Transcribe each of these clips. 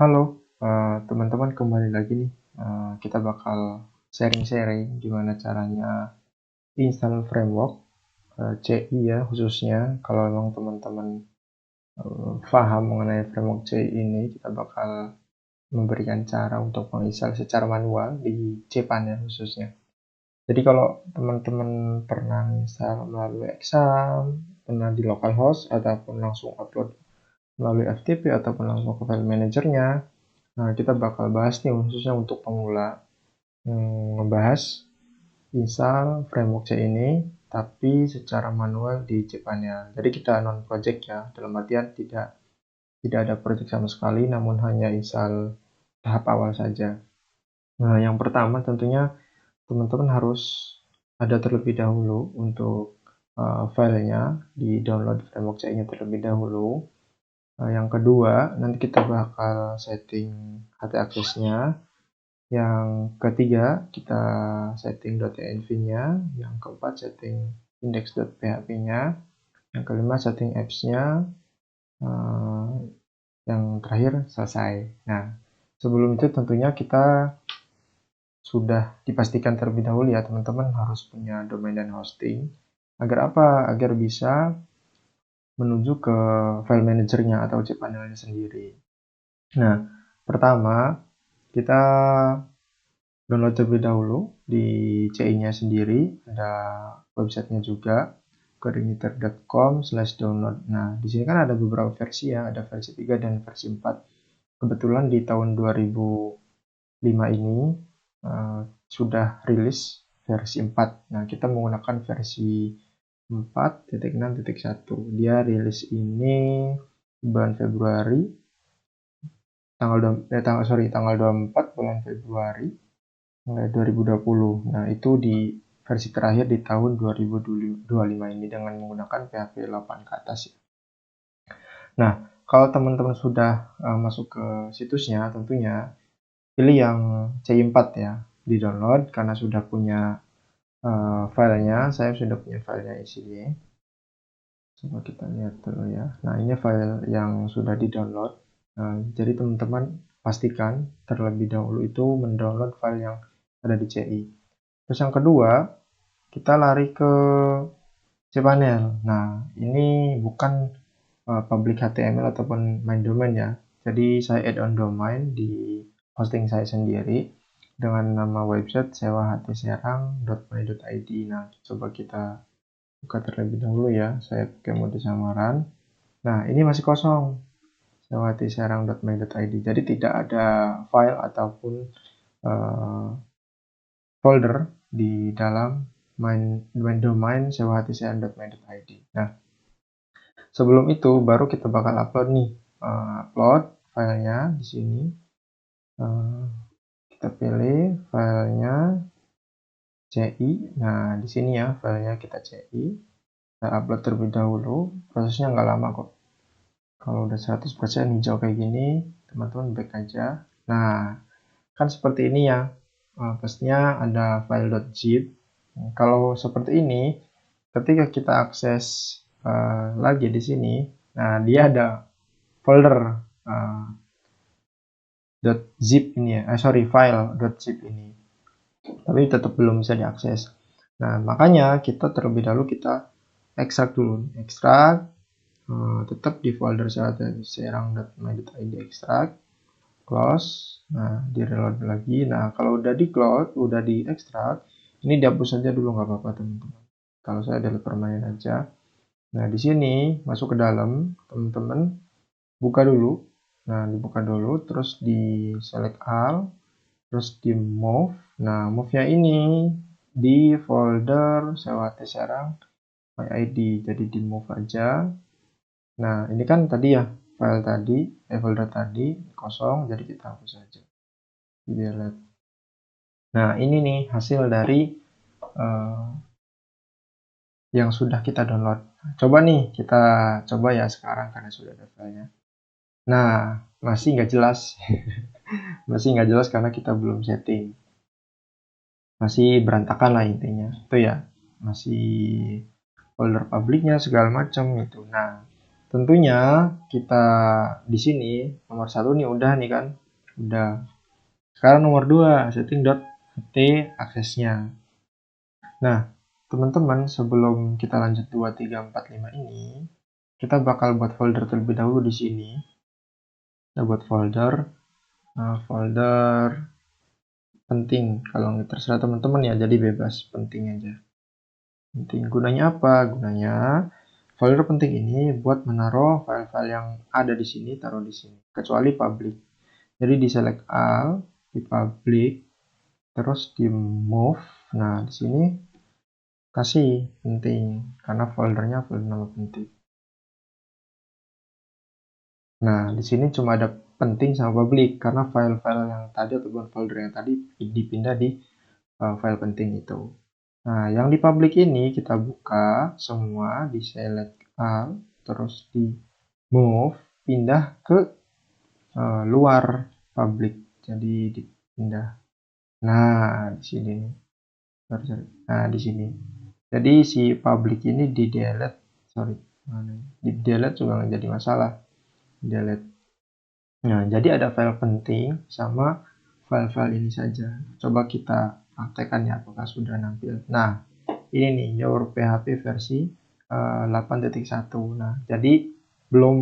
Halo, teman-teman kembali lagi nih. Kita bakal sharing-sharing gimana caranya install framework CI ya khususnya. Kalau memang teman-teman paham mengenai framework CI ini, kita bakal memberikan cara untuk menginstal secara manual di cPanel khususnya. Jadi kalau teman-teman pernah install melalui exam, pernah di localhost, ataupun langsung upload melalui FTP, ataupun langsung ke file manajernya, nah, kita bakal bahas nih khususnya untuk pemula, ngebahas install framework C ini, tapi secara manual di cPanel. Jadi kita non project ya, dalam artian tidak ada project sama sekali, namun hanya install tahap awal saja. Nah, yang pertama tentunya teman-teman harus ada terlebih dahulu untuk filenya, di download framework C-nya terlebih dahulu. Yang kedua, nanti kita bakal setting HT access-nya. Yang ketiga, kita setting .env-nya. Yang keempat, setting index.php-nya. Yang kelima, setting apps-nya. Yang terakhir, selesai. Nah, sebelum itu tentunya kita sudah dipastikan terlebih dahulu ya, teman-teman harus punya domain dan hosting. Agar apa? Agar bisa menuju ke file manajernya atau cPanelnya sendiri. Nah, pertama, kita download terlebih dahulu di CI-nya sendiri, ada websitenya juga, coordinator.com/download. Nah, di sini kan ada beberapa versi ya, ada versi 3 dan versi 4. Kebetulan di tahun 2005 ini sudah rilis versi 4. Nah, kita menggunakan versi 4.6.1. Dia rilis ini bulan Februari, tanggal 24 bulan Februari 2020. Nah, itu di versi terakhir di tahun 2025 ini dengan menggunakan PHP 8 ke atas ya. Nah, kalau teman-teman sudah masuk ke situsnya, tentunya pilih yang CI4 ya, di download karena sudah punya filenya. Saya sudah punya filenya di sini. Coba kita lihat dulu ya. Nah, ini file yang sudah di download. Jadi teman-teman pastikan terlebih dahulu itu mendownload file yang ada di CI. Terus yang kedua, kita lari ke cPanel. Nah, ini bukan public HTML ataupun main domain ya. Jadi saya add on domain di hosting saya sendiri dengan nama website sewahtserang.my.id. Nah, coba kita buka terlebih dahulu ya. Saya pakai mode samaran. Nah, ini masih kosong. sewahtserang.my.id. Jadi tidak ada file ataupun folder di dalam main domain sewahtserang.my.id. Nah, sebelum itu baru kita bakal upload nih, upload filenya di sini. Kita pilih filenya CI. Nah, di sini ya filenya kita CI. Kita upload terlebih dahulu. Prosesnya nggak lama kok. Kalau udah 100% hijau kayak gini, teman-teman back aja. Nah, kan seperti ini ya. Pastinya ada file.zip. Kalau seperti ini, ketika kita akses lagi di sini, nah dia ada folder .zip ini ya, file.zip ini, tapi tetap belum bisa diakses. Nah, makanya kita terlebih dahulu kita ekstrak dulu, tetap di folder serang.my.id ekstrak, close. Nah, di reload lagi. Nah, kalau udah di close, udah di ekstrak, ini dihapus saja dulu nggak apa-apa teman-teman. Kalau saya delete permanen aja. Nah, di sini masuk ke dalam, teman-teman buka dulu. Nah, dibuka dulu, terus di select all, terus di move. Nah, move-nya ini di folder sewahtserang my.id, jadi di move aja. Nah, ini kan tadi ya, folder tadi kosong, jadi kita hapus aja. Delete. Nah, ini nih hasil dari yang sudah kita download. Coba nih, kita coba ya sekarang karena sudah ada filenya. Nah, masih nggak jelas. Masih nggak jelas karena kita belum setting. Masih berantakan lah intinya. Itu ya, masih folder publiknya segala macam gitu. Nah, tentunya kita di sini nomor 1 nih udah nih kan. Udah. Sekarang nomor 2, setting.ht aksesnya. Nah, teman-teman, sebelum kita lanjut 2, 3, 4, 5 ini, kita bakal buat folder terlebih dahulu di sini. Kita buat folder penting. Kalau terserah teman-teman ya, jadi bebas, penting aja. Penting gunanya apa? Gunanya folder penting ini buat menaruh file-file yang ada di sini, taruh di sini, kecuali public. Jadi di select all, di public, terus di move. Nah, di sini kasih penting karena foldernya folder nama penting. Nah, di sini cuma ada penting sama public karena file-file yang tadi ataupun folder yang tadi dipindah di file penting itu. Nah, yang di public ini kita buka semua, di select all, terus di move, pindah ke luar public. Jadi dipindah. Nah, di sini nih. Nah, di sini. Jadi si public ini di delete, di delete juga nggak jadi masalah. Delete. Nah, jadi ada file penting sama file-file ini saja. Coba kita praktekkan ya apakah sudah nampil. Nah, ini nih your PHP versi 8.1. Nah, jadi belum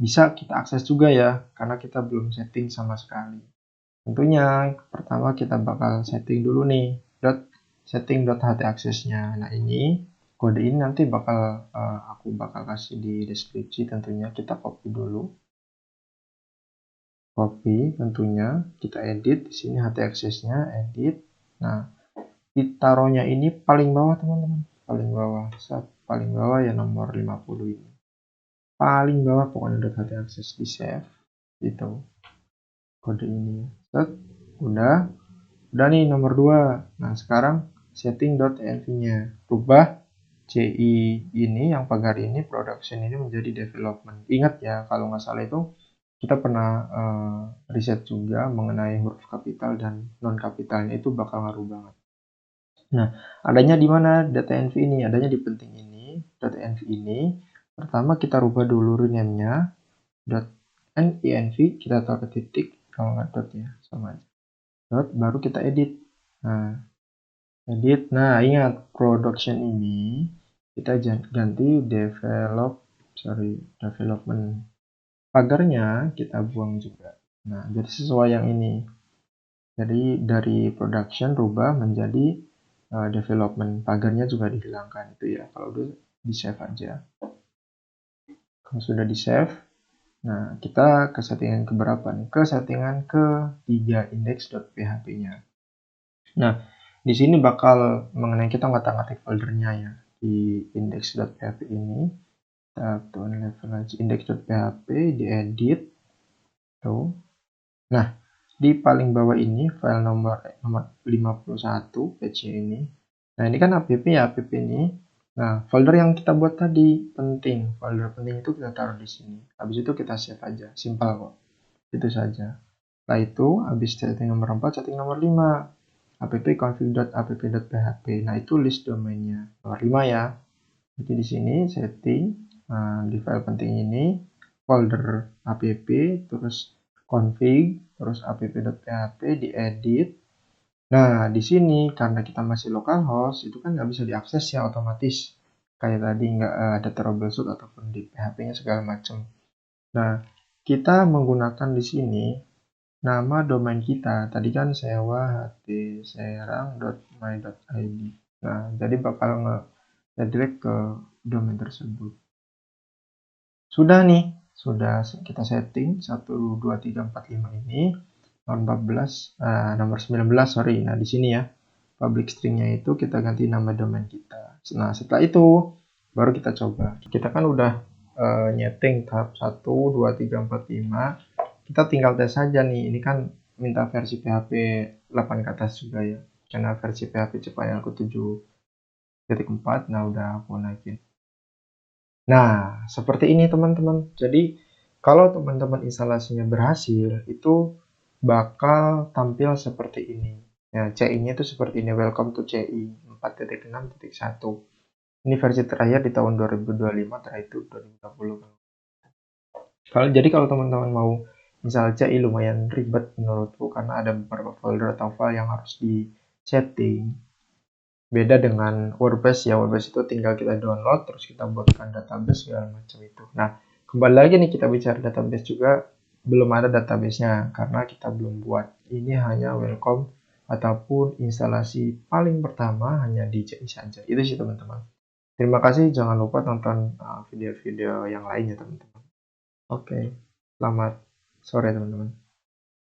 bisa kita akses juga ya karena kita belum setting sama sekali. Tentunya pertama kita bakal setting dulu nih setting.ht aksesnya. Nah, ini kode ini nanti aku bakal kasih di deskripsi. Tentunya kita copy dulu. Copy tentunya, kita edit di sini ht aksesnya, edit. Nah, ditaruhnya ini paling bawah teman-teman, paling bawah ya nomor 50 ini. Paling bawah pokoknya .ht akses, di save gitu. Kode ini. Set, udah nih nomor 2. Nah, sekarang setting.env-nya. Rubah CI ini yang pagar ini production ini menjadi development. Ingat ya, kalau nggak salah itu kita pernah riset juga mengenai huruf kapital dan non kapitalnya itu bakal ngaruh banget. Nah, adanya di mana data env ini? Adanya di penting ini. Data env ini pertama kita rubah dulu rename-nya .env, kita taruh ke titik, kalau nggak dot ya sama aja. Dot, baru kita edit. Nah, edit. Nah, ingat production ini kita ganti development. Pagarnya kita buang juga. Nah, jadi sesuai yang ini. Jadi dari production rubah menjadi development. Pagarnya juga dihilangkan itu ya. Kalau udah di save aja. Kalau sudah di save, nah kita ke settingan keberapa nih? Ke settingan ke-3 index.php-nya. Nah, di sini bakal mengenai kita ngotak-ngatik foldernya ya di index.php ini. Kita turn level aja index.php, diedit tuh. Nah, di paling bawah ini file nomor 51 page ini. Nah, ini kan app ya, app ini. Nah, folder yang kita buat tadi penting, folder penting itu kita taruh di sini. Habis itu kita save aja, simpel kok. Itu saja. Setelah itu, habis setting nomor 4, setting nomor 5. app.config.app.php. Nah, itu list domainnya. Nomor 5 ya. Jadi di sini setting di file penting ini folder app, terus config, terus app.php, diedit. Nah, di sini karena kita masih localhost, itu kan nggak bisa diakses ya otomatis. Kayak tadi nggak ada troubleshoot ataupun di PHP-nya segala macam. Nah, kita menggunakan di sini nama domain kita. Tadi kan sewa htserang.my.id. Nah, jadi bakal nge-redirect ke domain tersebut. Sudah nih, sudah kita setting 1, 2, 3, 4, 5 ini. Nomor 19, sorry. Nah, di sini ya, public string-nya itu kita ganti nama domain kita. Nah, setelah itu baru kita coba. Kita kan udah nyeting tahap 1, 2, 3, 4, 5. Kita tinggal tes saja nih. Ini kan minta versi PHP 8 ke atas juga ya. Karena versi PHP cepat yang aku 7.4, nah udah aku naikin. Nah, seperti ini teman-teman. Jadi, kalau teman-teman instalasinya berhasil, itu bakal tampil seperti ini. Ya, CI-nya itu seperti ini. Welcome to CI 4.6.1. Ini versi terakhir di tahun 2025, terakhir itu 2020. Jadi kalau teman-teman mau misal CI lumayan ribet menurutku karena ada beberapa folder atau file yang harus di setting. Beda dengan WordPress ya, WordPress itu tinggal kita download terus kita buatkan database segala macam itu. Nah, kembali lagi nih kita bicara database juga, belum ada database-nya karena kita belum buat. Ini hanya welcome ataupun instalasi paling pertama hanya di CI saja. Itu sih teman-teman. Terima kasih, jangan lupa tonton video-video yang lainnya teman-teman. Oke, selamat sore teman-teman.